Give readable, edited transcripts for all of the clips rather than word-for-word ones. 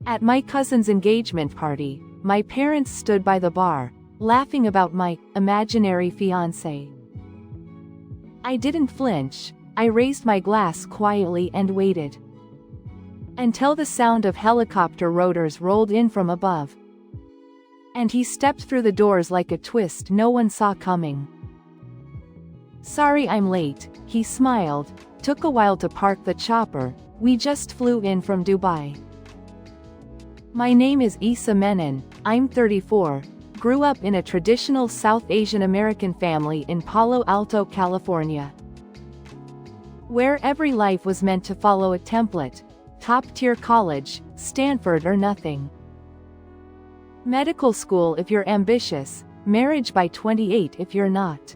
At my cousin's engagement party, my parents stood by the bar, laughing about my imaginary fiancé. I didn't flinch. I raised my glass quietly and waited until the sound of helicopter rotors rolled in from above. And he stepped through the doors like a twist no one saw coming. "Sorry I'm late," he smiled. "Took a while to park the chopper. We just flew in from Dubai." My name is Issa Menon. I'm 34. Grew up in a traditional South Asian American family in Palo Alto, California, where every life was meant to follow a template: top-tier college, Stanford or nothing. Medical school if you're ambitious, marriage by 28 if you're not.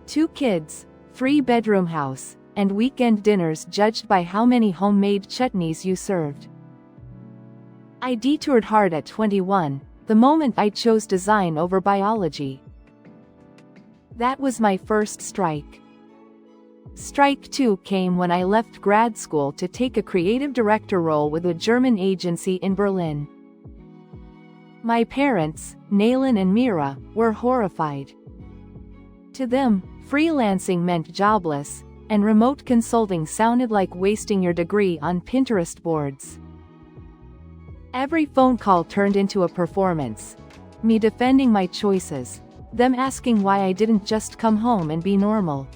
2 kids, 3-bedroom house, and weekend dinners judged by how many homemade chutneys you served. I detoured hard at 21, the moment I chose design over biology. That was my first strike. Strike 2 came when I left grad school to take a creative director role with a German agency in Berlin. My parents, Naylan and Mira, were horrified. To them, freelancing meant jobless, and remote consulting sounded like wasting your degree on Pinterest boards. Every phone call turned into a performance. Me defending my choices, them asking why I didn't just come home and be normal.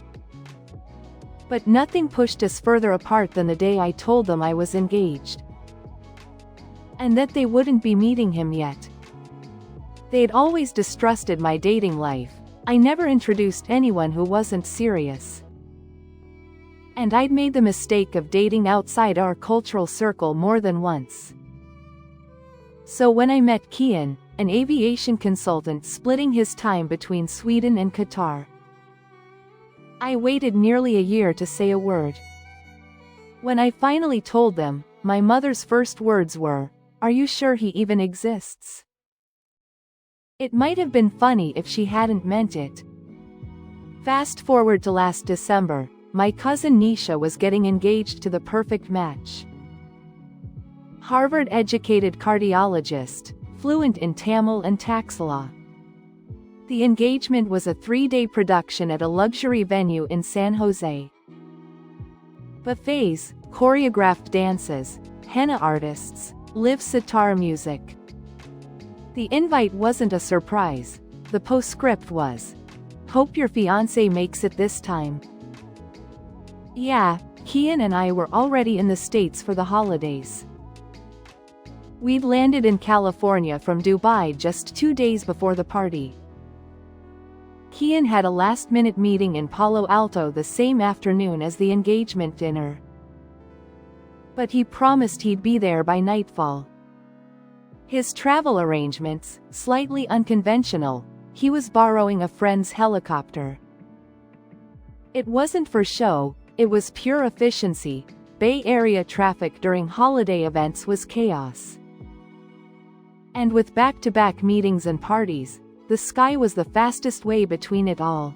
But nothing pushed us further apart than the day I told them I was engaged, and that they wouldn't be meeting him yet. They'd always distrusted my dating life. I never introduced anyone who wasn't serious. And I'd made the mistake of dating outside our cultural circle more than once. So when I met Kian, an aviation consultant splitting his time between Sweden and Qatar, I waited nearly a year to say a word. When I finally told them, my mother's first words were, "Are you sure he even exists?" It might have been funny if she hadn't meant it. Fast forward to last December, my cousin Nisha was getting engaged to the perfect match. Harvard-educated cardiologist, fluent in Tamil and Taxila. The engagement was a 3-day production at a luxury venue in San Jose. Buffets, choreographed dances, henna artists, live sitar music. The invite wasn't a surprise. The postscript was, "Hope your fiancé makes it this time." Yeah, Kian and I were already in the States for the holidays. We'd landed in California from Dubai just 2 days before the party. Kian had a last-minute meeting in Palo Alto the same afternoon as the engagement dinner, but he promised he'd be there by nightfall. His travel arrangements, slightly unconventional. He was borrowing a friend's helicopter. It wasn't for show, it was pure efficiency. Bay Area traffic during holiday events was chaos. And with back-to-back meetings and parties, the sky was the fastest way between it all.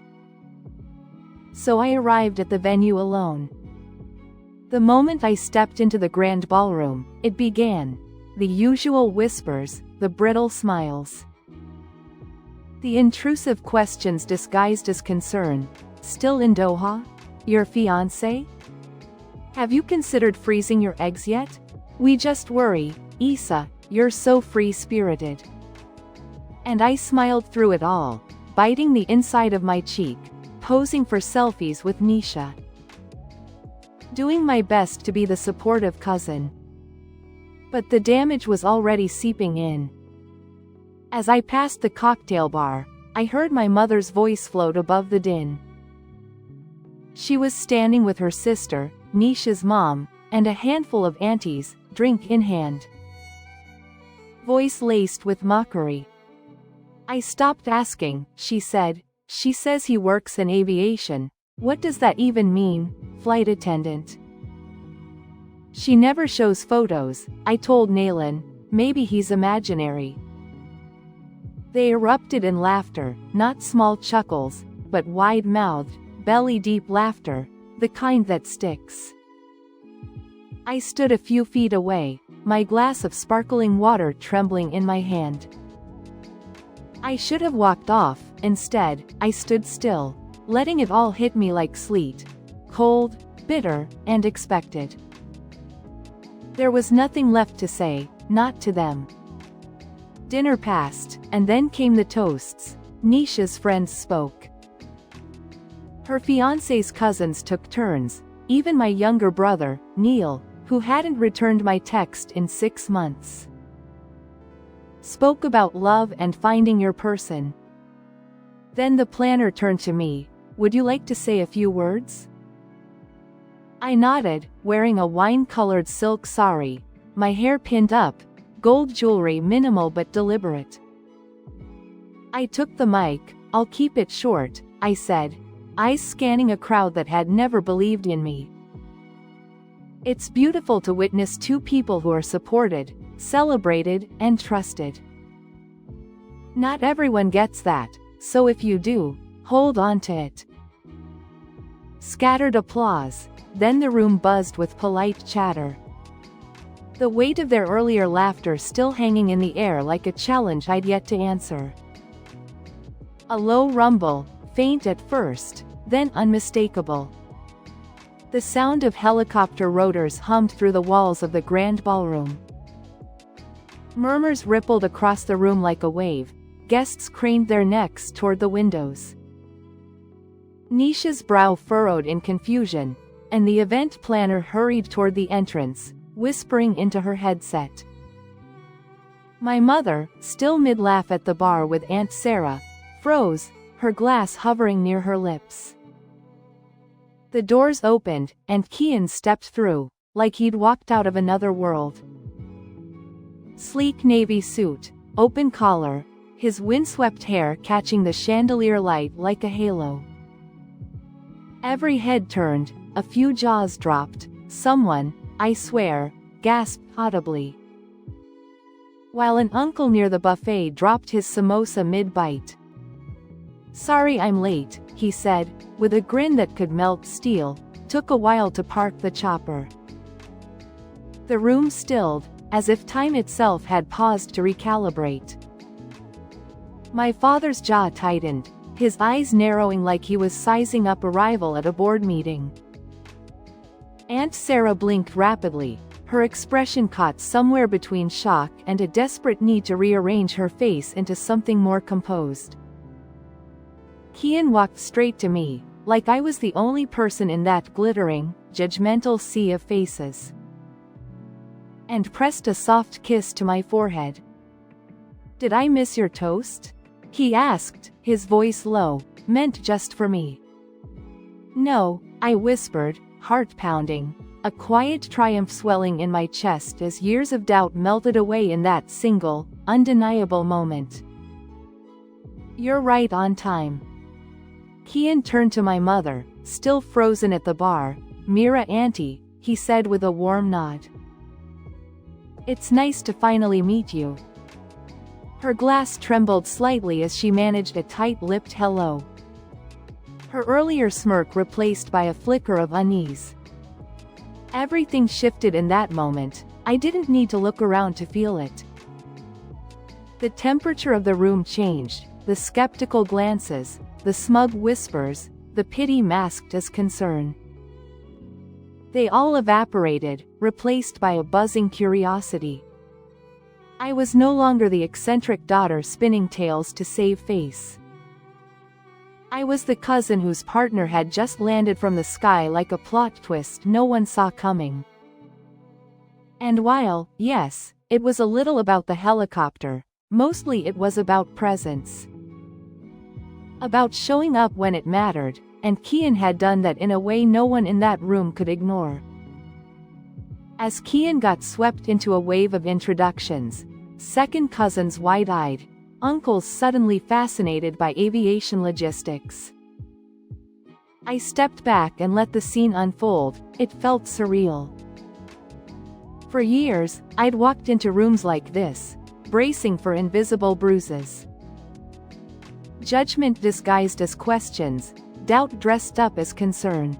So I arrived at the venue alone. The moment I stepped into the grand ballroom, it began. The usual whispers, the brittle smiles, the intrusive questions disguised as concern. "Still in Doha? Your fiancé? Have you considered freezing your eggs yet? We just worry, Issa, you're so free-spirited." And I smiled through it all, biting the inside of my cheek, posing for selfies with Nisha, doing my best to be the supportive cousin. But the damage was already seeping in. As I passed the cocktail bar, I heard my mother's voice float above the din. She was standing with her sister, Nisha's mom, and a handful of aunties, drink in hand. Voice laced with mockery. "I stopped asking," she said. "She says he works in aviation. What does that even mean, flight attendant?" "She never shows photos," I told Naylan. "Maybe he's imaginary." They erupted in laughter, not small chuckles, but wide-mouthed, belly-deep laughter, the kind that sticks. I stood a few feet away, my glass of sparkling water trembling in my hand. I should have walked off. Instead, I stood still, letting it all hit me like sleet. Cold, bitter, and expected. There was nothing left to say, not to them. Dinner passed, and then came the toasts. Nisha's friends spoke. Her fiancé's cousins took turns, even my younger brother, Neil, who hadn't returned my text in 6 months. Spoke about love and finding your person. Then the planner turned to me. Would you like to say a few words? I nodded, wearing a wine-colored silk sari, my hair pinned up, gold jewelry minimal but deliberate. I took the mic. I'll keep it short, I said, eyes scanning a crowd that had never believed in me. It's beautiful to witness two people who are supported, celebrated, and trusted. Not everyone gets that, so if you do, hold on to it. Scattered applause. Then the room buzzed with polite chatter. The weight of their earlier laughter still hanging in the air like a challenge I'd yet to answer. A low rumble, faint at first, then unmistakable. The sound of helicopter rotors hummed through the walls of the grand ballroom. Murmurs rippled across the room like a wave. Guests craned their necks toward the windows. Nisha's brow furrowed in confusion, and the event planner hurried toward the entrance, whispering into her headset. My mother, still mid-laugh at the bar with Aunt Sarah, froze, her glass hovering near her lips. The doors opened, and Kian stepped through, like he'd walked out of another world. Sleek navy suit, open collar, his windswept hair catching the chandelier light like a halo. Every head turned, a few jaws dropped, someone, I swear, gasped audibly. While an uncle near the buffet dropped his samosa mid-bite. Sorry I'm late, he said, with a grin that could melt steel. Took a while to park the chopper. The room stilled, as if time itself had paused to recalibrate. My father's jaw tightened, his eyes narrowing like he was sizing up arrival at a board meeting. Aunt Sarah blinked rapidly, her expression caught somewhere between shock and a desperate need to rearrange her face into something more composed. Kian walked straight to me, like I was the only person in that glittering, judgmental sea of faces. And pressed a soft kiss to my forehead. Did I miss your toast? He asked, his voice low, meant just for me. No, I whispered, heart pounding, a quiet triumph swelling in my chest as years of doubt melted away in that single, undeniable moment. You're right on time. Kian turned to my mother, still frozen at the bar. Mira auntie, he said with a warm nod. It's nice to finally meet you. Her glass trembled slightly as she managed a tight-lipped hello. Her earlier smirk replaced by a flicker of unease. Everything shifted in that moment. I didn't need to look around to feel it. The temperature of the room changed, the skeptical glances, the smug whispers, the pity masked as concern. They all evaporated, replaced by a buzzing curiosity. I was no longer the eccentric daughter spinning tales to save face. I was the cousin whose partner had just landed from the sky like a plot twist no one saw coming. And while, yes, it was a little about the helicopter, mostly it was about presence. About showing up when it mattered, and Kian had done that in a way no one in that room could ignore. As Kian got swept into a wave of introductions, second cousins wide-eyed, uncles suddenly fascinated by aviation logistics. I stepped back and let the scene unfold. It felt surreal. For years, I'd walked into rooms like this, bracing for invisible bruises. Judgment disguised as questions, doubt dressed up as concern.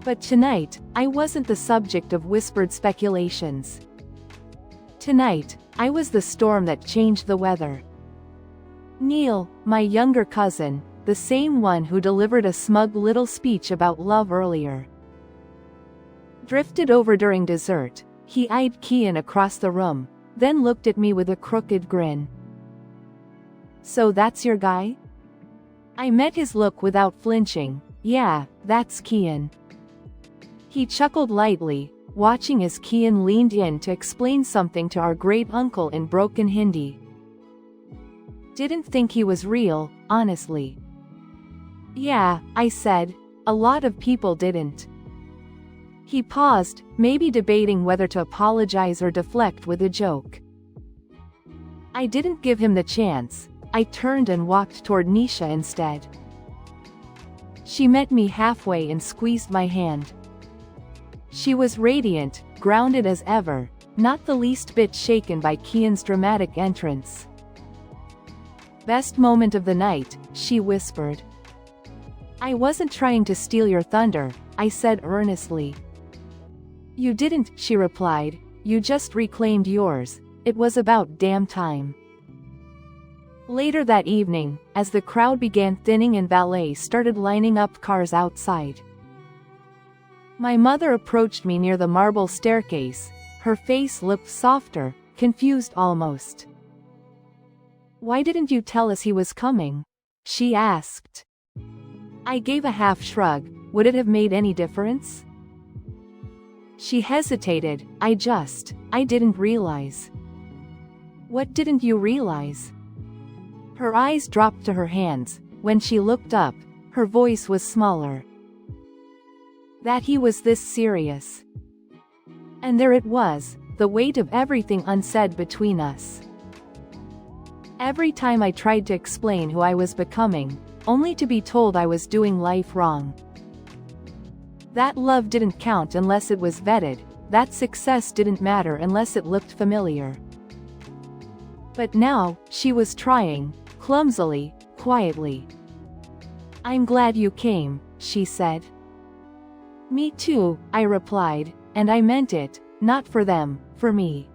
But tonight, I wasn't the subject of whispered speculations. Tonight, I was the storm that changed the weather. Neil, my younger cousin, the same one who delivered a smug little speech about love earlier, drifted over during dessert. He eyed Kian across the room, then looked at me with a crooked grin. So that's your guy? I met his look without flinching. Yeah, that's Kian. He chuckled lightly, watching as Kian leaned in to explain something to our great uncle in broken Hindi. Didn't think he was real, honestly. Yeah, I said. A lot of people didn't. He paused, maybe debating whether to apologize or deflect with a joke. I didn't give him the chance. I turned and walked toward Nisha instead. She met me halfway and squeezed my hand. She was radiant, grounded as ever, not the least bit shaken by Kian's dramatic entrance. Best moment of the night, she whispered. I wasn't trying to steal your thunder, I said earnestly. You didn't, she replied, you just reclaimed yours. It was about damn time. Later that evening, as the crowd began thinning and valet started lining up cars outside, my mother approached me near the marble staircase. Her face looked softer, confused almost. Why didn't you tell us he was coming? She asked. I gave a half shrug. Would it have made any difference? She hesitated. I didn't realize. What didn't you realize? Her eyes dropped to her hands. When she looked up, her voice was smaller. That he was this serious. And there it was, the weight of everything unsaid between us. Every time I tried to explain who I was becoming, only to be told I was doing life wrong. That love didn't count unless it was vetted, that success didn't matter unless it looked familiar. But now, she was trying, clumsily, quietly. I'm glad you came, she said. Me too, I replied, and I meant it, not for them, for me.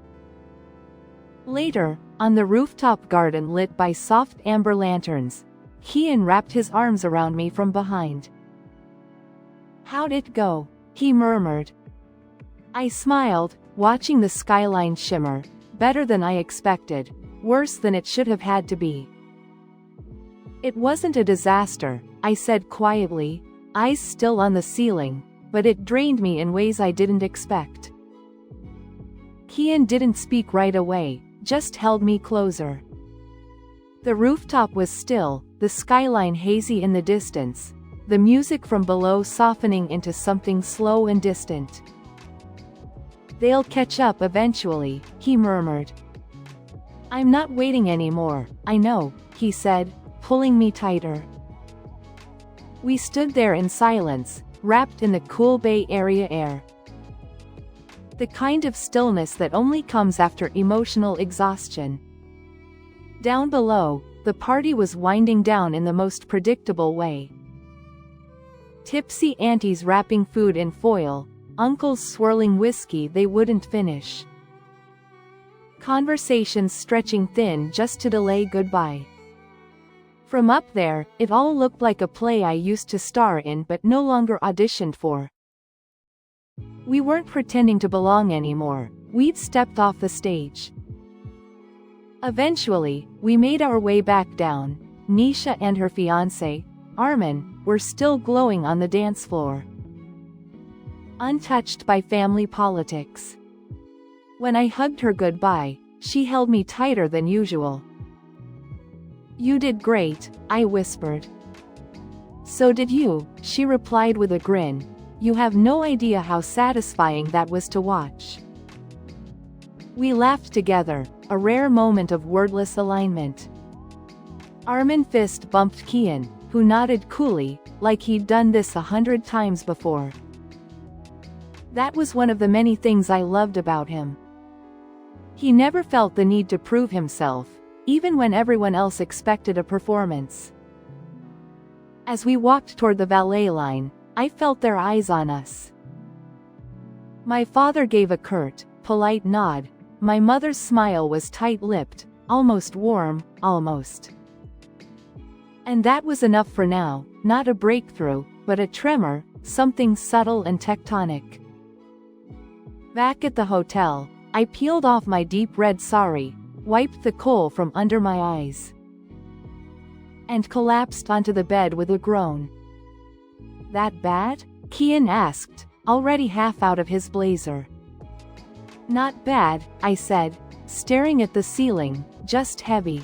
Later, on the rooftop garden lit by soft amber lanterns, Kian wrapped his arms around me from behind. How'd it go? He murmured. I smiled, watching the skyline shimmer. Better than I expected, worse than it should have had to be. It wasn't a disaster, I said quietly, eyes still on the ceiling, but it drained me in ways I didn't expect. Kian didn't speak right away, just held me closer. The rooftop was still, the skyline hazy in the distance, the music from below softening into something slow and distant. They'll catch up eventually, he murmured. I'm not waiting anymore, I know, he said, pulling me tighter. We stood there in silence, wrapped in the cool Bay Area air. The kind of stillness that only comes after emotional exhaustion. Down below, the party was winding down in the most predictable way. Tipsy aunties wrapping food in foil, uncles swirling whiskey they wouldn't finish. Conversations stretching thin just to delay goodbye. From up there, it all looked like a play I used to star in but no longer auditioned for. We weren't pretending to belong anymore, we'd stepped off the stage. Eventually, we made our way back down. Nisha and her fiancé, Armin, were still glowing on the dance floor, untouched by family politics. When I hugged her goodbye, she held me tighter than usual. You did great, I whispered. So did you, she replied with a grin. You have no idea how satisfying that was to watch. We laughed together, a rare moment of wordless alignment. Armin fist bumped Kian, who nodded coolly, like he'd done this 100 times before. That was one of the many things I loved about him. He never felt the need to prove himself, even when everyone else expected a performance. As we walked toward the valet line, I felt their eyes on us. My father gave a curt, polite nod. My mother's smile was tight-lipped, almost warm, almost. And that was enough for now, not a breakthrough, but a tremor, something subtle and tectonic. Back at the hotel, I peeled off my deep red sari, wiped the kohl from under my eyes, and collapsed onto the bed with a groan. "That bad?" Kian asked, already half out of his blazer. "Not bad," I said, staring at the ceiling, "just heavy."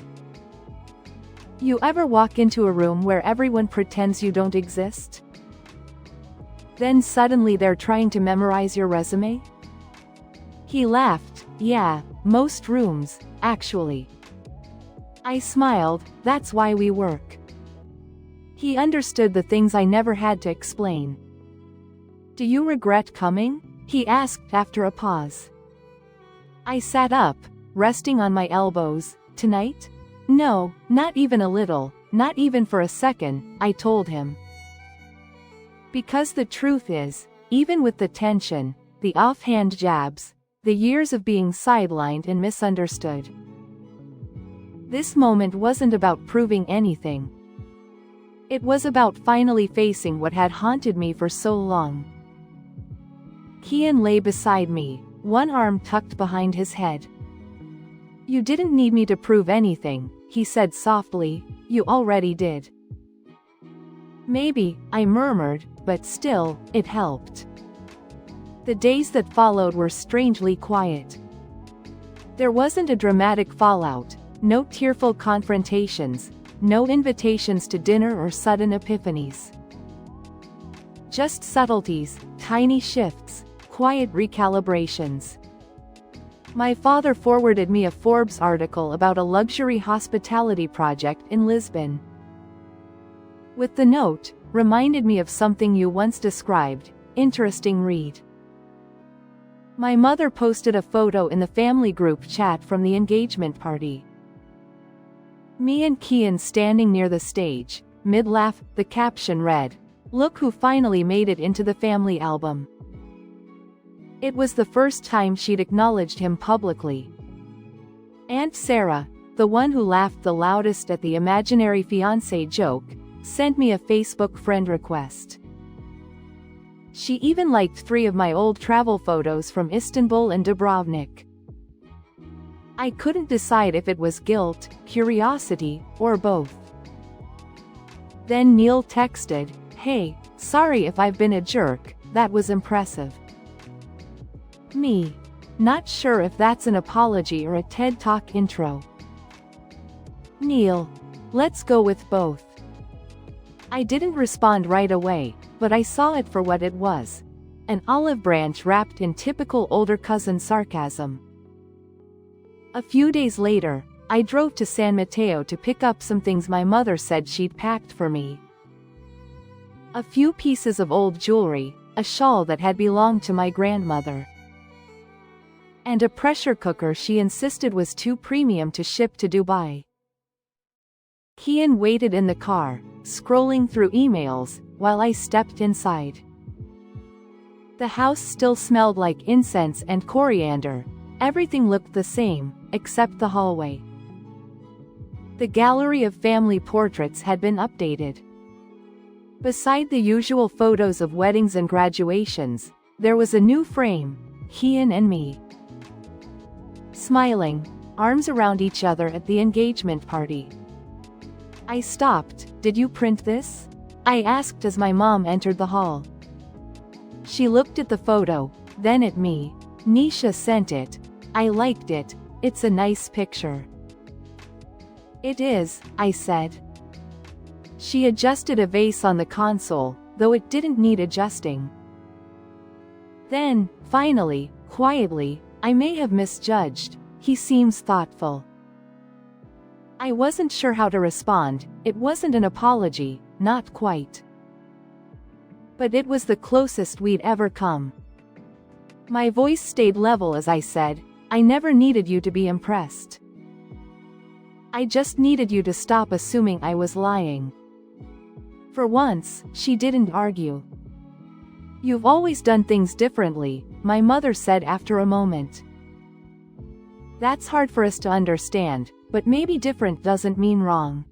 "You ever walk into a room where everyone pretends you don't exist? Then suddenly they're trying to memorize your resume?" He laughed. "Yeah, most rooms, actually." I smiled. "That's why we work." He understood the things I never had to explain. "Do you regret coming?" he asked after a pause. I sat up, resting on my elbows. "Tonight? No, not even a little, not even for a second," I told him. Because the truth is, even with the tension, the offhand jabs, the years of being sidelined and misunderstood, this moment wasn't about proving anything. It was about finally facing what had haunted me for so long. Kian lay beside me, one arm tucked behind his head. "You didn't need me to prove anything," he said softly, "you already did." "Maybe," I murmured, but still, it helped. The days that followed were strangely quiet. There wasn't a dramatic fallout, no tearful confrontations, no invitations to dinner or sudden epiphanies. Just subtleties, tiny shifts, quiet recalibrations. My father forwarded me a Forbes article about a luxury hospitality project in Lisbon. With the note, "Reminded me of something you once described, interesting read." My mother posted a photo in the family group chat from the engagement party. Me and Kian standing near the stage, mid-laugh. The caption read, "Look who finally made it into the family album." It was the first time she'd acknowledged him publicly. Aunt Sarah, the one who laughed the loudest at the imaginary fiancé joke, sent me a Facebook friend request. She even liked 3 of my old travel photos from Istanbul and Dubrovnik. I couldn't decide if it was guilt, curiosity, or both. Then Neil texted, "Hey, sorry if I've been a jerk, that was impressive." Me. Not sure if that's an apology or a TED Talk intro. Neil. Let's go with both. I didn't respond right away, but I saw it for what it was. An olive branch wrapped in typical older cousin sarcasm. A few days later, I drove to San Mateo to pick up some things my mother said she'd packed for me. A few pieces of old jewelry, a shawl that had belonged to my grandmother, and a pressure cooker she insisted was too premium to ship to Dubai. Kian waited in the car, scrolling through emails, while I stepped inside. The house still smelled like incense and coriander. Everything looked the same, except the hallway. The gallery of family portraits had been updated. Beside the usual photos of weddings and graduations, there was a new frame, Kian and me, smiling, arms around each other at the engagement party. I stopped. "Did you print this?" I asked as my mom entered the hall. She looked at the photo, then at me. "Nisha sent it. I liked it. It's a nice picture." "It is," I said. She adjusted a vase on the console, though it didn't need adjusting. Then, finally, quietly, "I may have misjudged. He seems thoughtful." I wasn't sure how to respond. It wasn't an apology, not quite. But it was the closest we'd ever come. My voice stayed level as I said, "I never needed you to be impressed. I just needed you to stop assuming I was lying." For once, she didn't argue. "You've always done things differently," my mother said after a moment. That's hard for us to understand, but maybe different doesn't mean wrong.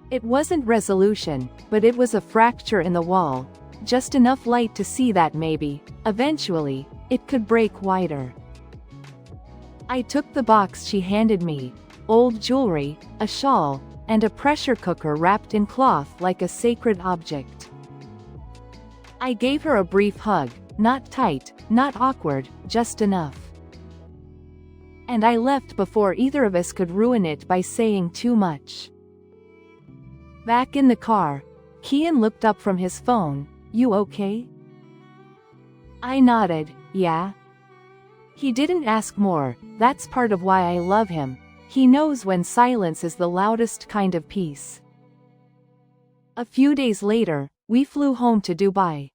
It wasn't resolution, but it was a fracture in the wall, just enough light to see that maybe, eventually, it could break wider. I took the box she handed me, old jewelry, a shawl, and a pressure cooker wrapped in cloth like a sacred object. I gave her a brief hug, not tight, not awkward, just enough. And I left before either of us could ruin it by saying too much. Back in the car, Kian looked up from his phone. "You okay?" I nodded, "Yeah." He didn't ask more. That's part of why I love him. He knows when silence is the loudest kind of peace. A few days later, we flew home to Dubai.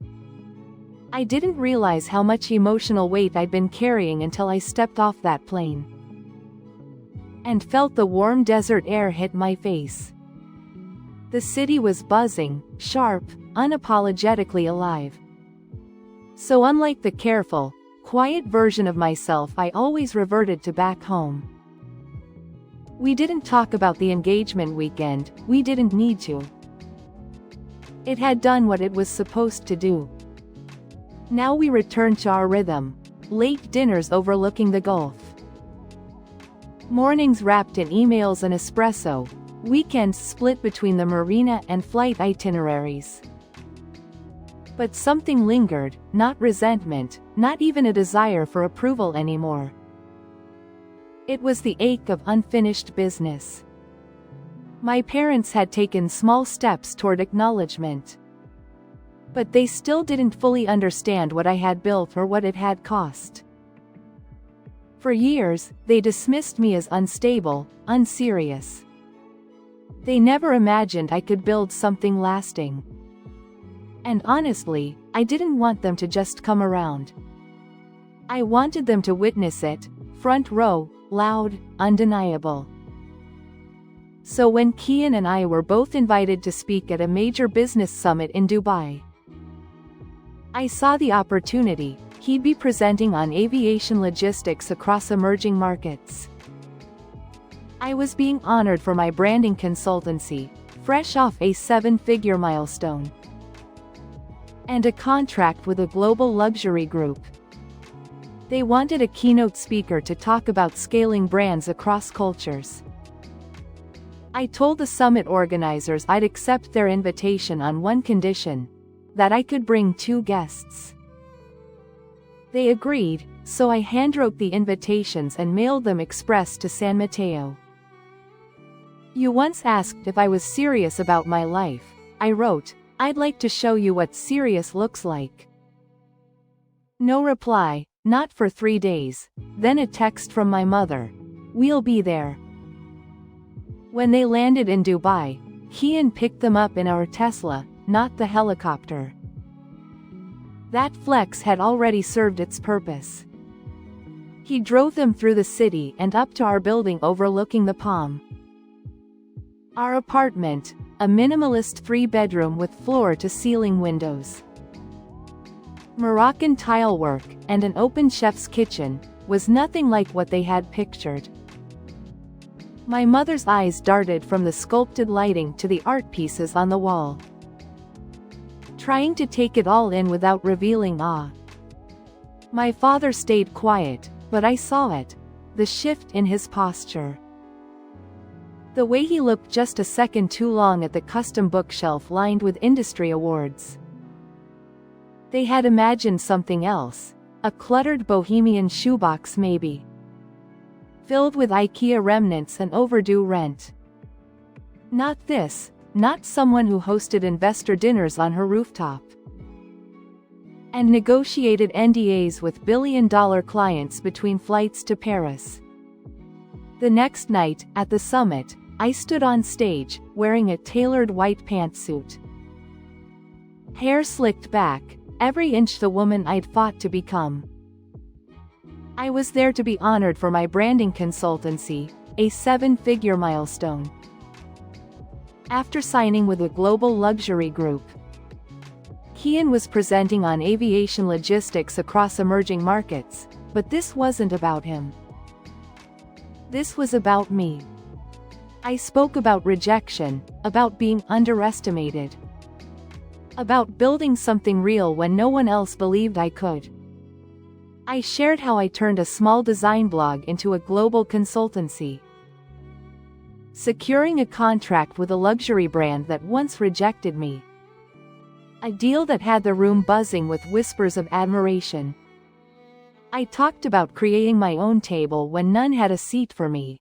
I didn't realize how much emotional weight I'd been carrying until I stepped off that plane and felt the warm desert air hit my face. The city was buzzing, sharp, unapologetically alive. So unlike the careful, quiet version of myself I always reverted to back home. We didn't talk about the engagement weekend, we didn't need to. It had done what it was supposed to do. Now we returned to our rhythm, late dinners overlooking the Gulf. Mornings wrapped in emails and espresso, weekends split between the marina and flight itineraries. But something lingered, not resentment, not even a desire for approval anymore. It was the ache of unfinished business. My parents had taken small steps toward acknowledgement. But they still didn't fully understand what I had built or what it had cost. For years, they dismissed me as unstable, unserious. They never imagined I could build something lasting. And honestly, I didn't want them to just come around. I wanted them to witness it, front row, loud, undeniable. So when Kian and I were both invited to speak at a major business summit in Dubai, I saw the opportunity. He'd be presenting on aviation logistics across emerging markets. I was being honored for my branding consultancy, fresh off a 7-figure milestone, and a contract with a global luxury group. They wanted a keynote speaker to talk about scaling brands across cultures. I told the summit organizers I'd accept their invitation on one condition: that I could bring 2 guests. They agreed, so I handwrote the invitations and mailed them express to San Mateo. "You once asked if I was serious about my life," I wrote. "I'd like to show you what serious looks like." No reply, not for 3 days. Then a text from my mother. "We'll be there." When they landed in Dubai, Kian picked them up in our Tesla, not the helicopter. That flex had already served its purpose. He drove them through the city and up to our building overlooking the Palm. Our apartment, a minimalist 3-bedroom with floor-to-ceiling windows, Moroccan tile work, and an open chef's kitchen, was nothing like what they had pictured. My mother's eyes darted from the sculpted lighting to the art pieces on the wall, trying to take it all in without revealing awe. My father stayed quiet, but I saw it. The shift in his posture. The way he looked just a second too long at the custom bookshelf lined with industry awards. They had imagined something else. A cluttered bohemian shoebox maybe, filled with IKEA remnants and overdue rent. Not this. Not someone who hosted investor dinners on her rooftop and negotiated NDAs with billion-dollar clients between flights to Paris. The next night, at the summit, I stood on stage, wearing a tailored white pantsuit. Hair slicked back, every inch the woman I'd fought to become. I was there to be honored for my branding consultancy, a 7-figure milestone. After signing with a global luxury group, Kian was presenting on aviation logistics across emerging markets, but this wasn't about him. This was about me. I spoke about rejection, about being underestimated, about building something real when no one else believed I could. I shared how I turned a small design blog into a global consultancy, securing a contract with a luxury brand that once rejected me. A deal that had the room buzzing with whispers of admiration. I talked about creating my own table when none had a seat for me.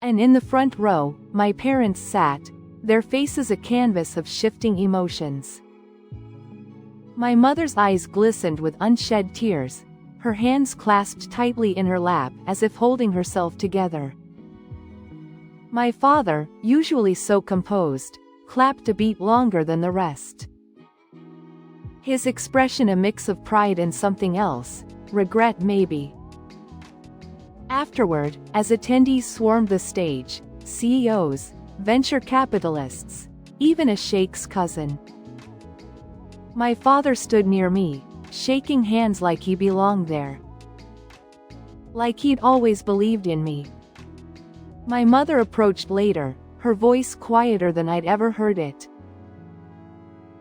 And in the front row, my parents sat, their faces a canvas of shifting emotions. My mother's eyes glistened with unshed tears, her hands clasped tightly in her lap as if holding herself together. My father, usually so composed, clapped a beat longer than the rest. His expression a mix of pride and something else, regret maybe. Afterward, as attendees swarmed the stage, CEOs, venture capitalists, even a sheikh's cousin, my father stood near me, shaking hands like he belonged there. Like he'd always believed in me. My mother approached later, her voice quieter than I'd ever heard it.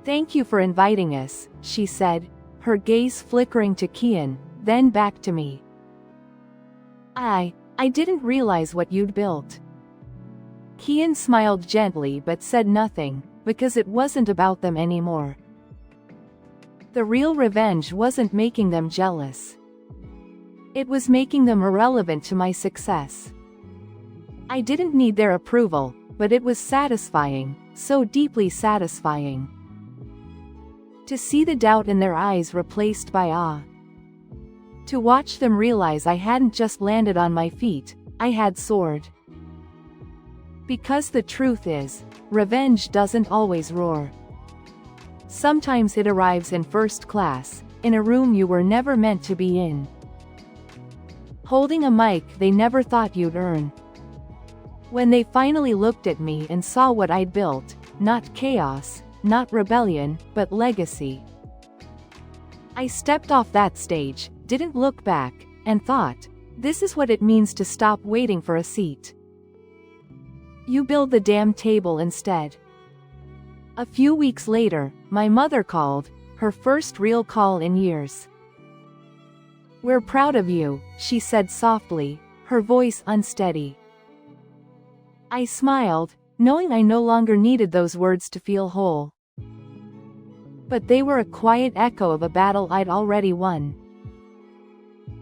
"Thank you for inviting us," she said, her gaze flickering to Kian, then back to me. I didn't realize what you'd built." Kian smiled gently but said nothing, because it wasn't about them anymore. The real revenge wasn't making them jealous. It was making them irrelevant to my success. I didn't need their approval, but it was satisfying, so deeply satisfying. To see the doubt in their eyes replaced by awe. To watch them realize I hadn't just landed on my feet, I had soared. Because the truth is, revenge doesn't always roar. Sometimes it arrives in first class, in a room you were never meant to be in. Holding a mic they never thought you'd earn. When they finally looked at me and saw what I'd built, not chaos, not rebellion, but legacy. I stepped off that stage, didn't look back, and thought, this is what it means to stop waiting for a seat. You build the damn table instead. A few weeks later, my mother called, her first real call in years. "We're proud of you," she said softly, her voice unsteady. I smiled, knowing I no longer needed those words to feel whole. But they were a quiet echo of a battle I'd already won.